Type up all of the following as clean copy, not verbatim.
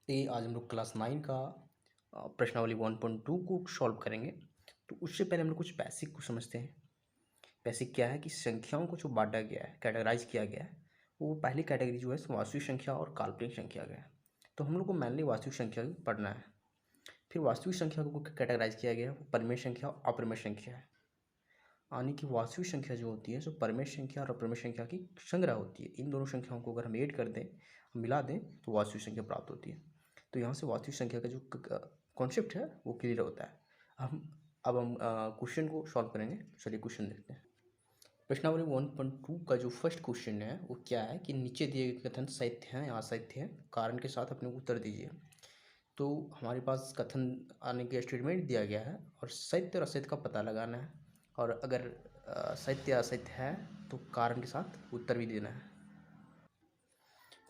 ये आज हम लोग क्लास 9 का प्रश्नावली 1.2 को सॉल्व करेंगे। तो उससे पहले हम लोग कुछ बेसिक को समझते हैं। बेसिक क्या है कि संख्याओं को जो बांटा गया है, कैटेगराइज किया गया है, वो पहली कैटेगरी जो है वास्तविक संख्या और काल्पनिक संख्या का है। तो हम लोग को मेनली वास्तविक संख्या पढ़ना है। फिर वास्तविक संख्या को कैटेगराइज किया गया है, वो परिमेय संख्या और अपरिमेय संख्या है। यानी कि वास्तविक संख्या जो होती है सो परिमेय संख्या और अपरिमेय संख्या की संग्रह होती है। इन दोनों संख्याओं को अगर हम ऐड कर दें, मिला दें, तो वास्तविक संख्या प्राप्त होती है। तो यहाँ से वास्तविक संख्या का जो कॉन्सेप्ट है वो क्लियर होता है। अब हम क्वेश्चन को सॉल्व करेंगे। चलिए क्वेश्चन देखते हैं। प्रश्नावली 1.2 का जो फर्स्ट क्वेश्चन है वो क्या है कि नीचे दिए गए कथन सत्य हैं या असत्य हैं, कारण के साथ अपने उत्तर दीजिए। तो हमारे पास कथन आने के स्टेटमेंट दिया गया है और सत्य और असत्य का पता लगाना है। और अगर सत्य या असत्य है तो कारण के साथ उत्तर भी देना है।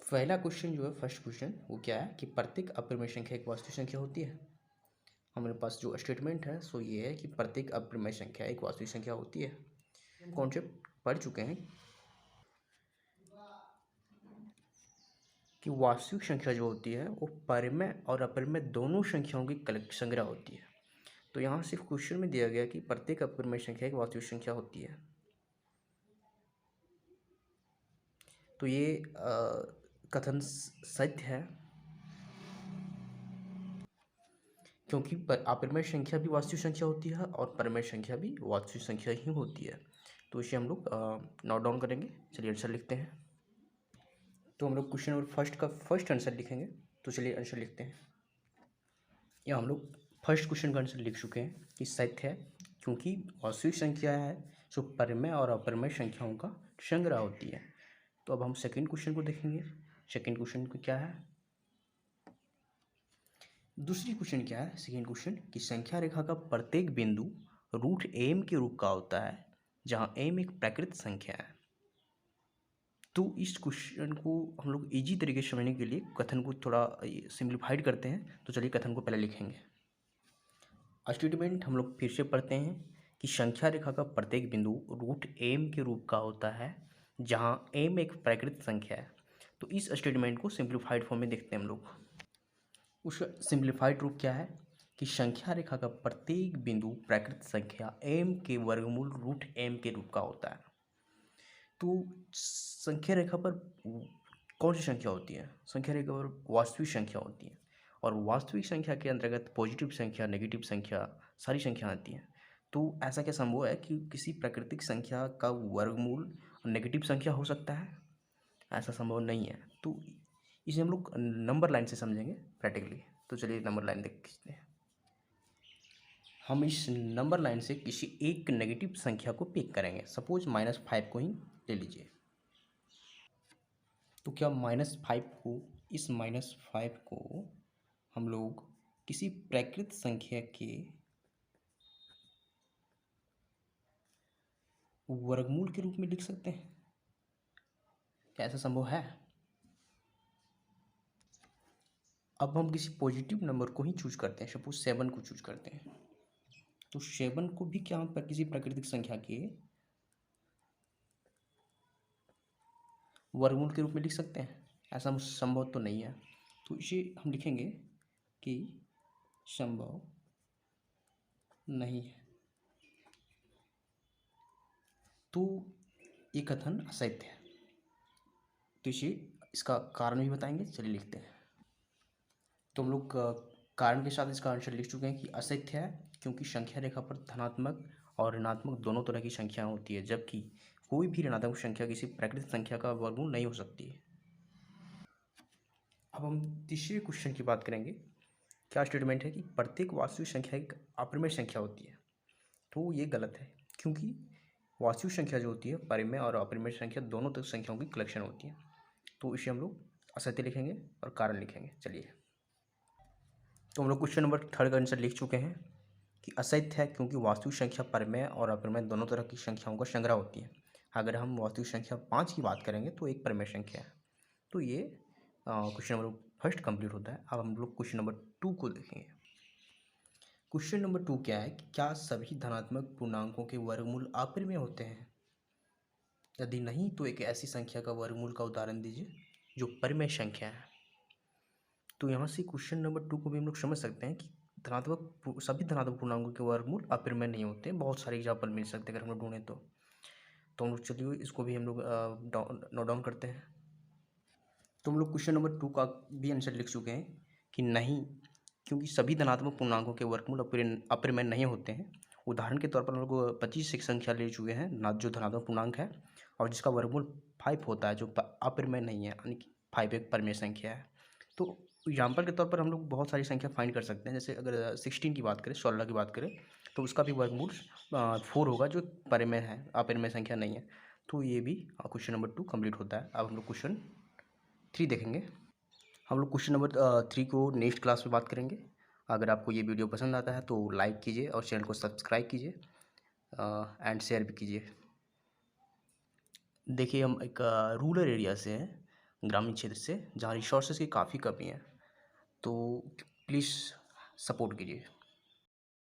पहला क्वेश्चन जो है फर्स्ट क्वेश्चन वो क्या है कि प्रत्येक अपरिमेय संख्या एक वास्तविक संख्या होती है। हमारे पास जो स्टेटमेंट है सो ये है कि प्रत्येक अपरिमेय संख्या एक वास्तविक संख्या होती है। हम कॉन्सेप्ट पढ़ चुके हैं कि वास्तविक संख्या जो होती है वो परिमेय और अपरिमेय दोनों संख्याओं की संग्रह होती है। तो यहाँ सिर्फ क्वेश्चन में दिया गया कि प्रत्येक अपरिमेय संख्या एक वास्तविक संख्या होती है। तो ये कथन सत्य है, क्योंकि अपरिमेय संख्या भी वास्तविक संख्या होती है और परिमेय संख्या भी वास्तविक संख्या ही होती है। तो इसे हम लोग नोट डाउन करेंगे। चलिए आंसर लिखते हैं। तो हम लोग क्वेश्चन नंबर फर्स्ट का फर्स्ट आंसर लिखेंगे। तो चलिए आंसर लिखते हैं। या हम लोग फर्स्ट क्वेश्चन का आंसर लिख चुके हैं कि सत्य है, क्योंकि वास्तविक संख्या है जो परिमेय और अपरिमेय संख्याओं का संग्रह होती है। तो अब हम सेकंड क्वेश्चन को देखेंगे। सेकंड क्वेश्चन को क्या है, दूसरी क्वेश्चन क्या है, सेकेंड क्वेश्चन कि संख्या रेखा का प्रत्येक बिंदु रूट एम के रूप का होता है, जहां एम एक प्राकृत संख्या है। तो इस क्वेश्चन को हम लोग इजी तरीके से समझने के लिए कथन को थोड़ा सिंप्लीफाइड करते हैं। तो चलिए कथन को पहले लिखेंगे। स्टेटमेंट हम लोग फिर से पढ़ते हैं कि संख्या रेखा का प्रत्येक बिंदु रूट एम के रूप का होता है, जहां एम एक प्राकृत संख्या है। तो इस स्टेटमेंट को सिंप्लीफाइड फॉर्म में देखते हैं हम लोग। उसका सिंप्लीफाइड रूप क्या है कि संख्या रेखा का प्रत्येक बिंदु प्राकृत संख्या m के वर्गमूल रूट m के रूप का होता है। तो संख्या रेखा पर कौन सी संख्या होती है, संख्या रेखा पर वास्तविक संख्या होती है। और वास्तविक संख्या के अंतर्गत पॉजिटिव संख्या, नेगेटिव संख्या, सारी संख्या आती हैं। तो ऐसा क्या संभव है कि किसी प्राकृतिक संख्या का वर्गमूल नेगेटिव संख्या हो सकता है? ऐसा संभव नहीं है। तो इसे हम लोग नंबर लाइन से समझेंगे प्रैक्टिकली। तो चलिए नंबर लाइन देख खींचते हैं। हम इस नंबर लाइन से किसी एक नेगेटिव संख्या को पिक करेंगे। सपोज -5 को ही ले लीजिए। तो क्या -5 को, इस -5 को हम लोग किसी प्राकृत संख्या के वर्गमूल के रूप में लिख सकते हैं? क्या ऐसा संभव है? अब हम किसी पॉजिटिव नंबर को ही चूज करते हैं। सपोज 7 को चूज करते हैं। तो 7 को भी क्या हम किसी प्राकृतिक संख्या के वर्गमूल के रूप में लिख सकते हैं? ऐसा संभव तो नहीं है। तो इसे हम लिखेंगे कि संभव नहीं है। तो ये कथन असत्य है। तो इसे, इसका कारण भी बताएंगे। चलिए लिखते हैं। तो हम लोग कारण के साथ इसका आंसर लिख चुके हैं कि असत्य है, क्योंकि संख्या रेखा पर धनात्मक और ऋणात्मक दोनों तरह की संख्या होती है, जबकि कोई भी ऋणात्मक संख्या किसी प्राकृतिक संख्या का वर्गमूल नहीं हो सकती है। अब हम तीसरे क्वेश्चन की बात करेंगे। क्या स्टेटमेंट है कि प्रत्येक वास्तविक संख्या एक अपरिमेय संख्या होती है। तो ये गलत है, क्योंकि वास्तविक संख्या जो होती है परिमेय और अपरिमेय संख्या दोनों तक संख्याओं की कलेक्शन होती है। तो इसे हम लोग असत्य लिखेंगे और कारण लिखेंगे। चलिए, तो हम लोग क्वेश्चन नंबर थर्ड का आंसर लिख चुके हैं कि असत्य है, क्योंकि वास्तविक संख्या परिमेय और अपरिमेय दोनों तरह की संख्याओं का संग्रह होती है। अगर हम वास्तविक संख्या 5 की बात करेंगे तो एक परिमेय संख्या है। तो ये क्वेश्चन नंबर फर्स्ट कंप्लीट होता है। अब हम लोग क्वेश्चन नंबर 2 को देखेंगे। क्वेश्चन नंबर 2 क्या है कि क्या सभी धनात्मक पूर्णांकों के वर्गमूल अपरिमेय होते हैं? यदि नहीं तो एक ऐसी संख्या का वर्गमूल का उदाहरण दीजिए जो परिमेय संख्या है। तो यहाँ से क्वेश्चन नंबर 2 को भी हम लोग समझ सकते हैं कि सभी धनात्मक पूर्णांकों के वर्गमूल अपरिमेय नहीं होते। बहुत सारे एग्जाम्पल मिल सकते हैं अगर हम लोग ढूंढें तो हम लोग चलिए इसको भी हम लोग नोट डाउन करते हैं। तो हम लोग क्वेश्चन नंबर 2 का भी आंसर लिख चुके हैं कि नहीं, क्योंकि सभी धनात्मक पूर्णांकों के वर्गमूल अपरिमेय नहीं होते हैं। उदाहरण के तौर पर हम लोग 25 एक संख्या ले चुके हैं जो धनात्मक पूर्णांक है और जिसका वर्गमूल 5 होता है, जो अपरिमेय नहीं है, यानी कि 5 एक परिमेय संख्या है। तो एग्जाम्पल के तौर पर हम लोग बहुत सारी संख्या फाइंड कर सकते हैं। जैसे अगर 16 की बात करें, 16 की बात करें, तो उसका भी वर्गमूल 4 होगा, जो परिमेय है, अपरिमेय संख्या नहीं है। तो ये भी क्वेश्चन नंबर 2 कंप्लीट होता है। अब हम लोग क्वेश्चन 3 देखेंगे। हम लोग क्वेश्चन नंबर 3 को नेक्स्ट क्लास में बात करेंगे। अगर आपको ये वीडियो पसंद आता है तो लाइक कीजिए और चैनल को सब्सक्राइब कीजिए एंड शेयर भी कीजिए। देखिए, हम एक रूरल एरिया से हैं, ग्रामीण क्षेत्र से, जहाँ रिसोर्सेज की काफ़ी कमी है। तो प्लीज़ सपोर्ट कीजिए।